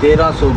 1300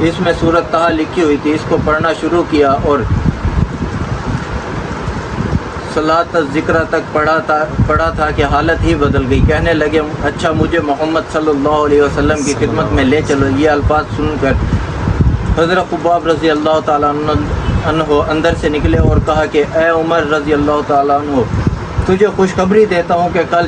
اس میں سورۃ طٰہٰ لکھی ہوئی تھی، اس کو پڑھنا شروع کیا اور صلاۃ الذکر تک پڑھا تھا کہ حالت ہی بدل گئی۔ کہنے لگے اچھا مجھے محمد صلی اللہ علیہ وسلم کی خدمت میں لے چلو۔ یہ الفاظ سن کر حضرت خباب رضی اللہ تعالیٰ عنہ اندر سے نکلے اور کہا کہ اے عمر رضی اللہ تعالیٰ عنہ، تجھے خوشخبری دیتا ہوں کہ کل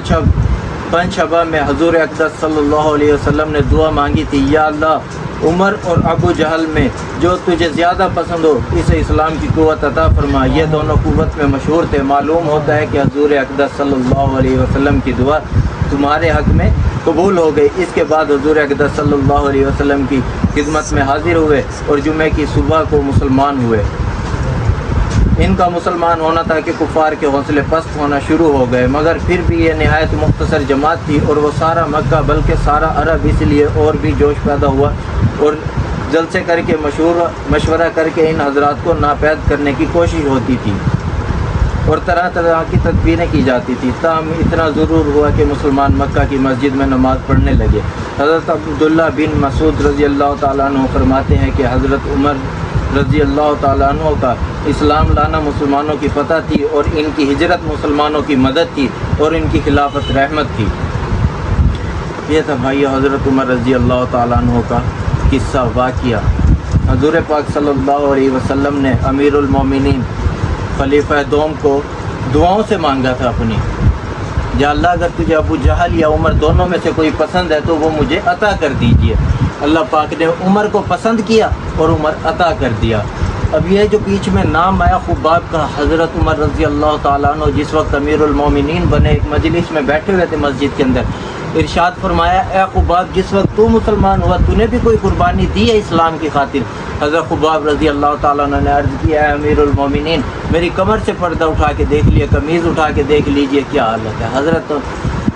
پنج شبہ میں حضور اقدس صلی اللہ علیہ وسلم نے دعا مانگی تھی، یا اللہ عمر اور ابو جہل میں جو تجھے زیادہ پسند ہو اسے اسلام کی قوت عطا فرما۔ یہ دونوں قوت میں مشہور تھے۔ معلوم ہوتا ہے کہ حضور اقدس صلی اللہ علیہ وسلم کی دعا تمہارے حق میں قبول ہو گئی۔ اس کے بعد حضور اقدس صلی اللہ علیہ وسلم کی خدمت میں حاضر ہوئے اور جمعے کی صبح کو مسلمان ہوئے۔ ان کا مسلمان ہونا تھا کہ کفار کے حوصلے پست ہونا شروع ہو گئے، مگر پھر بھی یہ نہایت مختصر جماعت تھی اور وہ سارا مکہ بلکہ سارا عرب اس لیے اور بھی جوش پیدا ہوا اور جلسے کر کے مشورہ کر کے ان حضرات کو ناپید کرنے کی کوشش ہوتی تھی اور طرح طرح کی تدبیریں کی جاتی تھی۔ تاہم اتنا ضرور ہوا کہ مسلمان مکہ کی مسجد میں نماز پڑھنے لگے۔ حضرت عبداللہ بن مسعود رضی اللہ تعالیٰ عنہ فرماتے ہیں کہ حضرت عمر رضی اللہ تعالیٰ عنہ کا اسلام لانا مسلمانوں کی فتح تھی اور ان کی ہجرت مسلمانوں کی مدد تھی اور ان کی خلافت رحمت تھی۔ یہ تھا بھائی حضرت عمر رضی اللہ تعالیٰ عنہ کا قصہ واقعہ۔ حضور پاک صلی اللہ علیہ وسلم نے امیر المومنین خلیفہ دوم کو دعاؤں سے مانگا تھا اپنی، یا اللہ اگر تجھے ابو جہل یا عمر دونوں میں سے کوئی پسند ہے تو وہ مجھے عطا کر دیجئے۔ اللہ پاک نے عمر کو پسند کیا اور عمر عطا کر دیا۔ اب یہ جو بیچ میں نام آیا خباب کا، حضرت عمر رضی اللہ تعالیٰ عنہ جس وقت امیر المومنین بنے ایک مجلس میں بیٹھے ہوئے تھے مسجد کے اندر، ارشاد فرمایا اے خباب جس وقت تو مسلمان ہوا تو نے بھی کوئی قربانی دی ہے اسلام کی خاطر؟ حضرت خباب رضی اللہ تعالیٰ عنہ نے عرض کیا اے امیر المومنین میری کمر سے پردہ اٹھا کے دیکھ لیے، قمیض اٹھا کے دیکھ لیجئے کیا حالت ہے۔ حضرت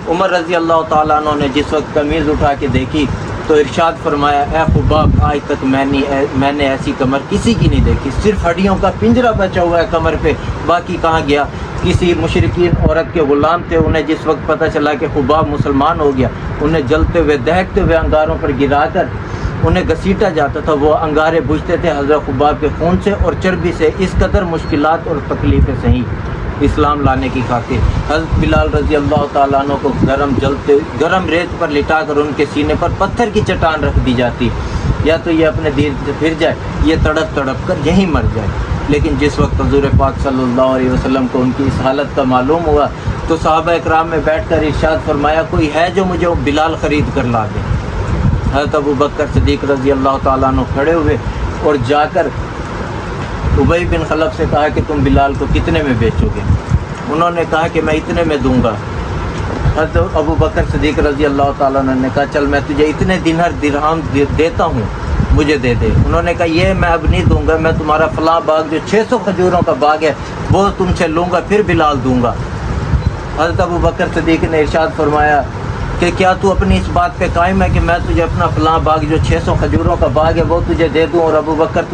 عمر رضی اللہ تعالیٰ عنہ نے جس وقت قمیض اٹھا کے دیکھی تو ارشاد فرمایا اے خباب آج تک میں نے ایسی کمر کسی کی نہیں دیکھی، صرف ہڈیوں کا پنجرا بچا ہوا ہے کمر پہ، باقی کہاں گیا؟ کسی مشرکین عورت کے غلام تھے، انہیں جس وقت پتہ چلا کہ خباب مسلمان ہو گیا، انہیں جلتے ہوئے دہکتے ہوئے انگاروں پر گرا کر انہیں گھسیٹا جاتا تھا۔ وہ انگارے بجھتے تھے حضرت خباب کے خون سے اور چربی سے، اس قدر مشکلات اور تکلیفیں سہیں اسلام لانے کی خاطر۔ حضرت بلال رضی اللہ تعالیٰ عنہ کو گرم ریت پر لٹا کر ان کے سینے پر پتھر کی چٹان رکھ دی جاتی، یا تو یہ اپنے دین سے پھر جائے یہ تڑپ تڑپ کر یہیں مر جائے۔ لیکن جس وقت حضور پاک صلی اللہ علیہ وسلم کو ان کی اس حالت کا معلوم ہوا تو صحابہ اکرام میں بیٹھ کر ارشاد فرمایا کوئی ہے جو مجھے بلال خرید کر لا دے؟ حضرت ابو بکر صدیق رضی اللہ تعالیٰ عنہ کھڑے ہوئے اور جا کر ابی بن خلف سے کہا کہ تم بلال کو کتنے میں بیچو گے؟ انہوں نے کہا کہ میں اتنے میں دوں گا۔ حضرت ابو بکر صدیق رضی اللہ تعالیٰ عنہ نے کہا چل میں تجھے اتنے درہم دیتا ہوں، مجھے دے دے۔ انہوں نے کہا یہ میں اب نہیں دوں گا، میں تمہارا فلاں باغ جو 600 کھجوروں کا باغ ہے وہ تم سے لوں گا پھر بلال دوں گا۔ حضرت ابو بکر صدیق نے ارشاد فرمایا کہ کیا تو اپنی اس بات پہ قائم ہے کہ میں تجھے اپنا فلاں باغ جو 600 کھجوروں کا باغ ہے وہ تجھے دے دوں؟ اور ابو بکر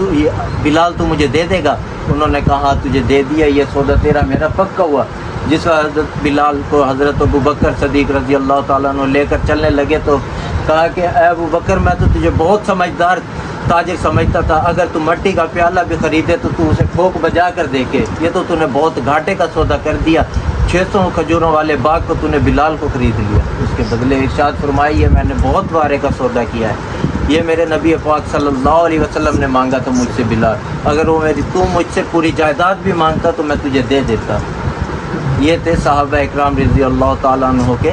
بلال تو مجھے دے دے گا؟ انہوں نے کہا ہاں تجھے دے دیا، یہ سودا تیرا میرا پکا ہوا۔ جس وقت حضرت بلال کو حضرت ابو بکر صدیق رضی اللہ تعالیٰ عنہ لے کر چلنے لگے تو کہا کہ اے ابو بکر میں تو تجھے بہت سمجھدار تاجر سمجھتا تھا، اگر تو مٹی کا پیالہ بھی خریدے تو تو اسے ٹھوک بجا کر دیکھے، یہ تو نے بہت گھاٹے کا سودا کر دیا، 600 کھجوروں والے باغ کو تو نے بلال کو خرید لیا۔ اس کے بدلے ارشاد فرمائی یہ میں نے بہت وارے کا سودا کیا ہے، یہ میرے نبی پاک صلی اللہ علیہ وسلم نے مانگا تھا مجھ سے بلال، اگر وہ تو مجھ سے پوری جائیداد بھی مانگتا تو میں تجھے دے دیتا۔ یہ تھے صحابہ اکرام رضی اللہ تعالیٰ عنہ کے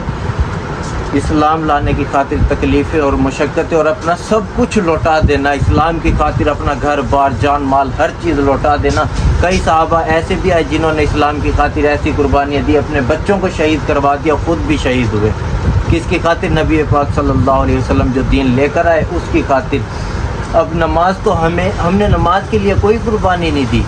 اسلام لانے کی خاطر تکلیفیں اور مشقتیں اور اپنا سب کچھ لوٹا دینا، اسلام کی خاطر اپنا گھر بار جان مال ہر چیز لوٹا دینا۔ کئی صحابہ ایسے بھی آئے جنہوں نے اسلام کی خاطر ایسی قربانیاں دی، اپنے بچوں کو شہید کروا دیا، خود بھی شہید ہوئے۔ کس کی خاطر؟ نبی پاک صلی اللہ علیہ وسلم جو دین لے کر آئے اس کی خاطر۔ اب نماز تو ہم نے نماز کے لیے کوئی قربانی نہیں دی،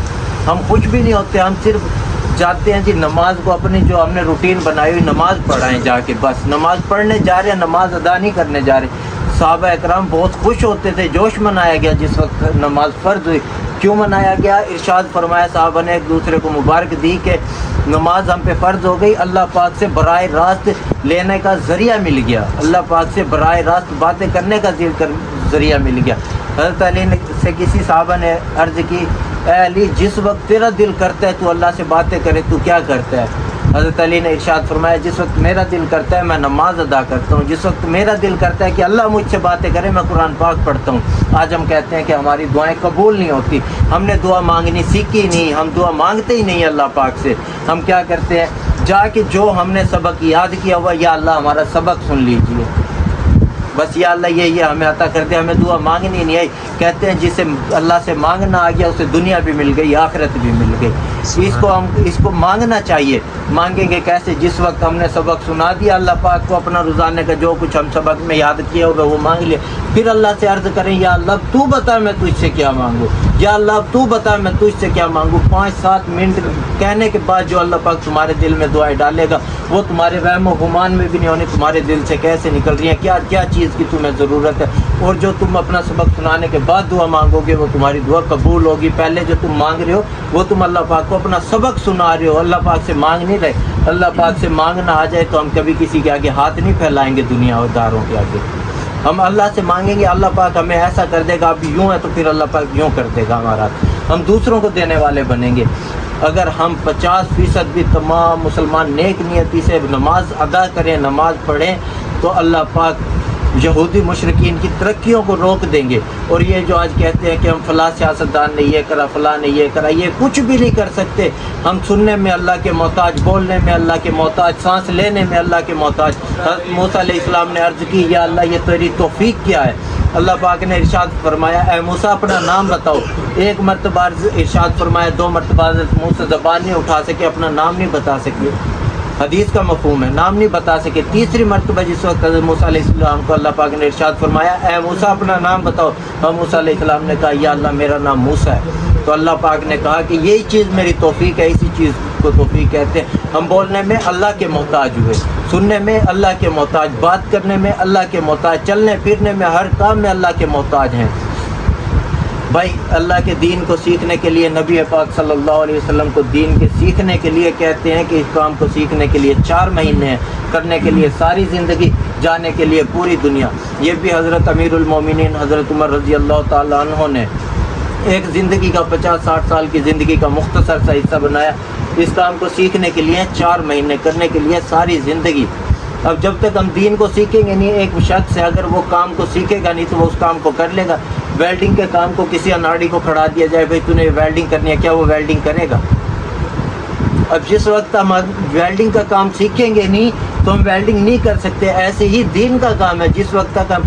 ہم کچھ بھی نہیں ہوتے، ہم صرف جاتے ہیں جی نماز کو اپنی جو ہم نے روٹین بنائی ہوئی نماز پڑھائیں جا کے، بس نماز پڑھنے جا رہے ہیں، نماز ادا نہیں کرنے جا رہے۔ صحابہ اکرام بہت خوش ہوتے تھے، جوش منایا گیا جس وقت نماز فرض ہوئی۔ کیوں منایا گیا؟ ارشاد فرمایا صحابہ نے ایک دوسرے کو مبارک دی کہ نماز ہم پہ فرض ہو گئی، اللہ پاک سے براہ راست لینے کا ذریعہ مل گیا، اللہ پاک سے براہ راست باتیں کرنے کا ذریعہ مل گیا۔ حضرت علی نے سے کسی صحابہ نے عرض کی اے علی جس وقت تیرا دل کرتا ہے تو اللہ سے باتیں کرے تو کیا کرتا ہے؟ حضرت علی نے ارشاد فرمایا جس وقت میرا دل کرتا ہے میں نماز ادا کرتا ہوں، جس وقت میرا دل کرتا ہے کہ اللہ مجھ سے باتیں کرے میں قرآن پاک پڑھتا ہوں۔ آج ہم کہتے ہیں کہ ہماری دعائیں قبول نہیں ہوتی، ہم نے دعا مانگنی سیکھی نہیں، ہم دعا مانگتے ہی نہیں اللہ پاک سے۔ ہم کیا کرتے ہیں جا کے جو ہم نے سبق یاد کیا ہوا یا اللہ ہمارا سبق سن لیجئے، بس یا اللہ یہ ہمیں عطا کر دے، ہمیں دعا مانگنی نہیں آئی۔ کہتے ہیں جسے اللہ سے مانگنا آ گیا اسے دنیا بھی مل گئی آخرت بھی مل گئی۔ اس کو مانگنا چاہیے۔ مانگیں گے کیسے؟ جس وقت ہم نے سبق سنا دیا اللہ پاک کو اپنا روزانے کا جو کچھ ہم سبق میں یاد کیا ہوگا وہ مانگ لیا، پھر اللہ سے عرض کریں یا اللہ تو بتا میں تجھ سے کیا مانگوں، یا اللہ تو بتا میں تجھ سے کیا مانگوں۔ 5-7 منٹ کہنے کے بعد جو اللہ پاک تمہارے دل میں دعائیں ڈالے گا وہ تمہارے وہم و گمان میں بھی نہیں ہونی، تمہارے دل سے کیسے نکل رہی ہیں، کیا کیا چیز کی تمہیں ضرورت ہے، اور جو تم اپنا سبق سنانے کے بعد دعا مانگو گے وہ تمہاری دعا قبول ہوگی۔ پہلے جو تم مانگ رہے ہو وہ تم اللہ پاک کو اپنا سبق سنا رہے ہو، اللہ پاک سے مانگ نہیں رہے۔ اللہ پاک سے مانگنا آ جائے تو ہم کبھی کسی کے آگے ہاتھ نہیں پھیلائیں گے، دنیا داروں کے آگے ہم اللہ سے مانگیں گے اللہ پاک ہمیں ایسا کر دے گا، اب یوں ہے تو پھر اللہ پاک یوں کر دے گا ہمارا، ہم دوسروں کو دینے والے بنیں گے۔ اگر ہم 50% بھی تمام مسلمان نیک نیتی سے نماز ادا کریں، نماز پڑھیں، تو اللہ پاک یہودی مشرکین کی ترقیوں کو روک دیں گے۔ اور یہ جو آج کہتے ہیں کہ ہم فلاں سیاستدان نے یہ کرا، فلاں نے یہ کرا، یہ کچھ بھی نہیں کر سکتے۔ ہم سننے میں اللہ کے محتاج، بولنے میں اللہ کے محتاج، سانس لینے میں اللہ کے محتاج۔ حضرت موسیٰ علیہ السلام نے عرض کی یا اللہ یہ تیری توفیق کیا ہے؟ اللہ پاک نے ارشاد فرمایا اے موسیٰ اپنا نام بتاؤ۔ 1 مرتبہ ارشاد فرمایا، 2 مرتبہ حضرت موسیٰ زبان نہیں اٹھا سکے، اپنا نام نہیں بتا سکے، حدیث کا مفہوم ہے نام نہیں بتا سکے۔ 3 مرتبہ جس وقت حضرت موسیٰ علیہ السلام کو اللہ پاک نے ارشاد فرمایا اے موسیٰ اپنا نام بتاؤ، اور موسیٰ علیہ السلام نے کہا یا اللہ میرا نام موسیٰ ہے۔ تو اللہ پاک نے کہا کہ یہی چیز میری توفیق ہے، اسی چیز کو توفیق کہتے ہیں۔ ہم بولنے میں اللہ کے محتاج ہوئے، سننے میں اللہ کے محتاج، بات کرنے میں اللہ کے محتاج، چلنے پھرنے میں ہر کام میں اللہ کے محتاج ہیں۔ بھائی اللہ کے دین کو سیکھنے کے لیے نبی پاک صلی اللہ علیہ وسلم کو دین کے سیکھنے کے لیے کہتے ہیں کہ اس کام کو سیکھنے کے لیے 4 مہینے ہیں، کرنے کے لیے ساری زندگی، جانے کے لیے پوری دنیا۔ یہ بھی حضرت امیر المومنین حضرت عمر رضی اللہ تعالیٰ عنہ نے ایک زندگی کا 50-60 سال کی زندگی کا مختصر سا حصہ بنایا اس کام کو سیکھنے کے لیے 4 مہینے، کرنے کے لیے ساری زندگی۔ اب جب تک ہم دین کو سیکھیں گے نہیں، ایک شخص ہے اگر وہ کام کو سیکھے گا نہیں تو وہ اس کام کو کر لے گا۔ ویلڈنگ کے کام کو کسی اناڑی کو کھڑا دیا جائے بھائی تو نے ویلڈنگ کرنی ہے، کیا وہ ویلڈنگ کرے گا؟ اب جس وقت ہم ویلڈنگ کا کام سیکھیں گے نہیں تو ہم ویلڈنگ نہیں کر سکتے۔ ایسے ہی دین کا کام ہے، جس وقت تک ہم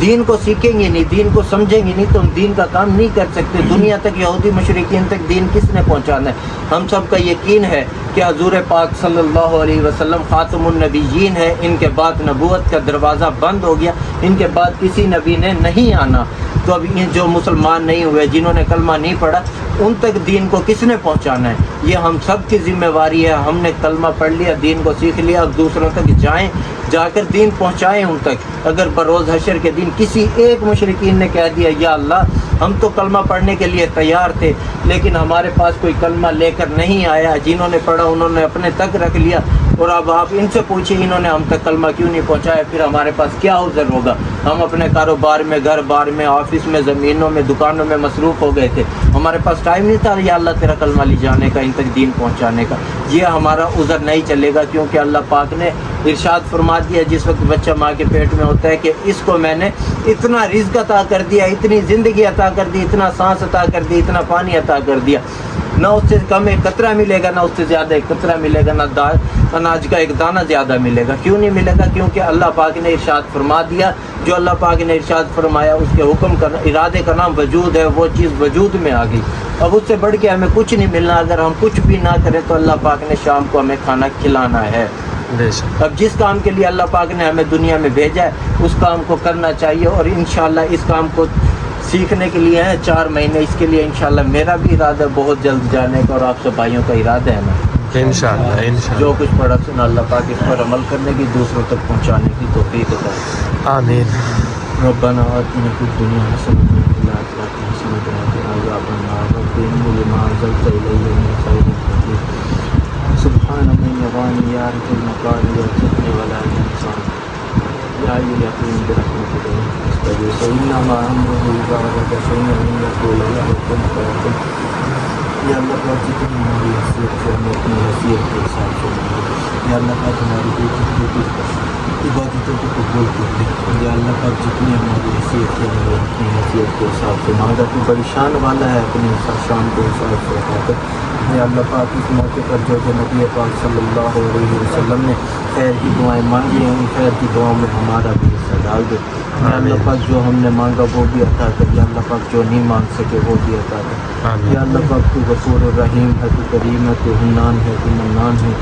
دین کو سیکھیں گے نہیں، دین کو سمجھیں گے نہیں تو ہم دین کا کام نہیں کر سکتے۔ دنیا تک یہودی مشرکین تک دین کس نے پہنچانا ہے؟ ہم سب کا یقین ہے کہ حضور پاک صلی اللہ علیہ وسلم خاتم النبیین ہے، ان کے بعد نبوت کا دروازہ بند ہو گیا، ان کے بعد کسی نبی نے نہیں آنا۔ تو اب یہ جو مسلمان نہیں ہوئے، جنہوں نے کلمہ نہیں پڑھا، ان تک دین کو کس نے پہنچانا ہے؟ یہ ہم سب کی ذمہ واری ہے۔ ہم نے کلمہ پڑھ لیا، دین کو سیکھ لیا، اب دوسروں تک جائیں، جا کر دین پہنچائیں ان تک۔ اگر بروز حشر کے دن کسی ایک مشرکین نے کہہ دیا یا اللہ ہم تو کلمہ پڑھنے کے لیے تیار تھے لیکن ہمارے پاس کوئی کلمہ لے کر نہیں آیا، جنہوں نے پڑھا انہوں نے اپنے تک رکھ لیا، اور اب آپ ان سے پوچھیں انہوں نے ہم تک کلمہ کیوں نہیں پہنچایا، پھر ہمارے پاس کیا عذر ہوگا؟ ہم اپنے کاروبار میں، گھر بار میں، آفس میں، زمینوں میں، دکانوں میں مصروف ہو گئے تھے، ہمارے پاس ٹائم نہیں تھا یا اللہ تیرا کلمہ لے جانے کا، ان تک دین پہنچانے کا۔ یہ ہمارا عذر نہیں چلے گا، کیونکہ اللہ پاک نے ارشاد فرما دیا جس وقت بچہ ماں کے پیٹ میں ہوتا ہے کہ اس کو میں نے اتنا رزق عطا کر دیا، اتنی زندگی عطا کر دی، اتنا سانس عطا کر دی، اتنا پانی عطا کر دیا، نہ اس سے کم ایک قطرہ ملے گا، نہ اس سے زیادہ ایک قطرہ ملے گا، نہ اناج کا ایک دانہ زیادہ ملے گا۔ کیوں نہیں ملے گا؟ کیونکہ اللہ پاک نے ارشاد فرما دیا، جو اللہ پاک نے ارشاد فرمایا اس کے حکم کا ارادے کا نام وجود ہے، وہ چیز وجود میں آ گئی۔ اب اس سے بڑھ کے ہمیں کچھ نہیں ملنا، اگر ہم کچھ بھی نہ کریں تو اللہ پاک نے شام کو ہمیں کھانا کھلانا ہے۔ اب جس کام کے لیے اللہ پاک نے ہمیں دنیا میں بھیجا ہے اس کام کو کرنا چاہیے، اور انشاءاللہ اس کام کو سیکھنے کے لیے ہیں 4 مہینے، اس کے لیے انشاءاللہ میرا بھی ارادہ ہے بہت جلد جانے کا، اور آپ سب بھائیوں کا ارادہ ہے نا انشاءاللہ جو کچھ پڑھا سنا اللہ پاک اس پر عمل کرنے کی، دوسروں تک پہنچانے کی توفیق عطا فرمائے۔ آمین۔ ربنا آتنا فی الدنیا حسنۃ وفی الآخرۃ حسنۃ وقنا عذاب النار رب انی لما انزلت الی من خیر فقیر سبحان من یغانی یعرف المقال یرزقنی ولا ینسان یا ایل یقین برحمتک استغیث انما امره اذا اراد شيئا ان يقول له كن فيكون. یا اللہ پاک جتنی ہماری حیثیت سے ہمیں اپنی حیثیت کے حساب سے مانگے. یا اللہ پاک ہماری عبادتوں کو قبول کر لے. یا اللہ پاک جتنی ہماری حیثیت ہے ہمیں اپنی حیثیت کے حساب سے مانگا. تو بڑی شان والا ہے, اپنی شان کے حساب سے عطا کر. یا اللہ پاک اس موقع پر جو نبی پاک صلی اللہ علیہ وسلم نے خیر کی دعائیں مانگی ہیں, ان خیر کی دعاؤں میں ہمارا بھی حصہ ڈال دے. یا اللہ پاک جو ہم نے مانگا وہ بھی عطا کر. یا اللہ پاک جو نہیں مانگ سکے وہ بھی عطا کر. یا اللہ پاک تو غفور الرحیم ہے, تو کریم ہے, تو حنان ہے, تو منان ہے.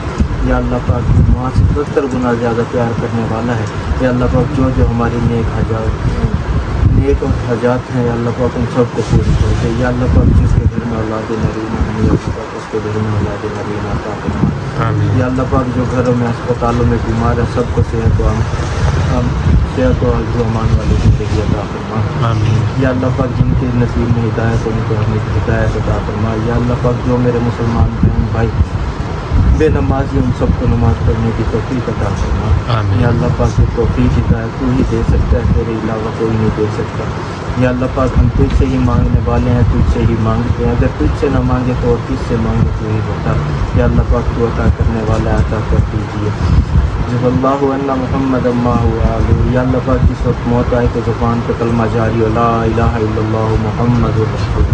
یا اللہ پاک تو ماں سے 70 گنا زیادہ پیار کرنے والا ہے. یا اللہ پاک جو ہماری نیک اور حاجات ہیں, یا اللہ پاک ان سب کو پوری کر دے. یا اللہ پاک جس کے گھر میں اولاد نرینہ نہیں, یا اللہ پاک اس کے گھر میں اولاد نرینہ عطا فرما. یا اللہ پاک جو گھروں میں اسپتالوں میں بیمار ہیں سب کو صحت و امان والی زندگی عطا فرما. یا اللہ پاک جن کے نصیب میں ہدایت ان کو ہمیں ہدایت عطا فرما. یا اللہ پاک جو میرے مسلمان بہن بھائی بے نمازی ان سب کو نماز پڑھنے کی توفیق عطا فرما. یا اللہ پاک کی توفیق ہدایت تو ہی دے سکتا ہے, تیرے علاوہ کوئی نہیں دے سکتا. یا اللہ پاک ہم تجھ سے ہی مانگنے والے ہیں, تجھ سے ہی مانگتے ہیں. اگر تجھ سے نہ مانگے تو اور کس سے مانگے تو ہی بتا. یا اللہ پاک تو عطا کرنے والا عطا کر دیجیے. جب اللہ ان محمد اما ہوا. یا اللہ پاک جس وقت موت آئے تو زبان پہ کلمہ جاری ہو, لا الہ الا اللہ محمد رسول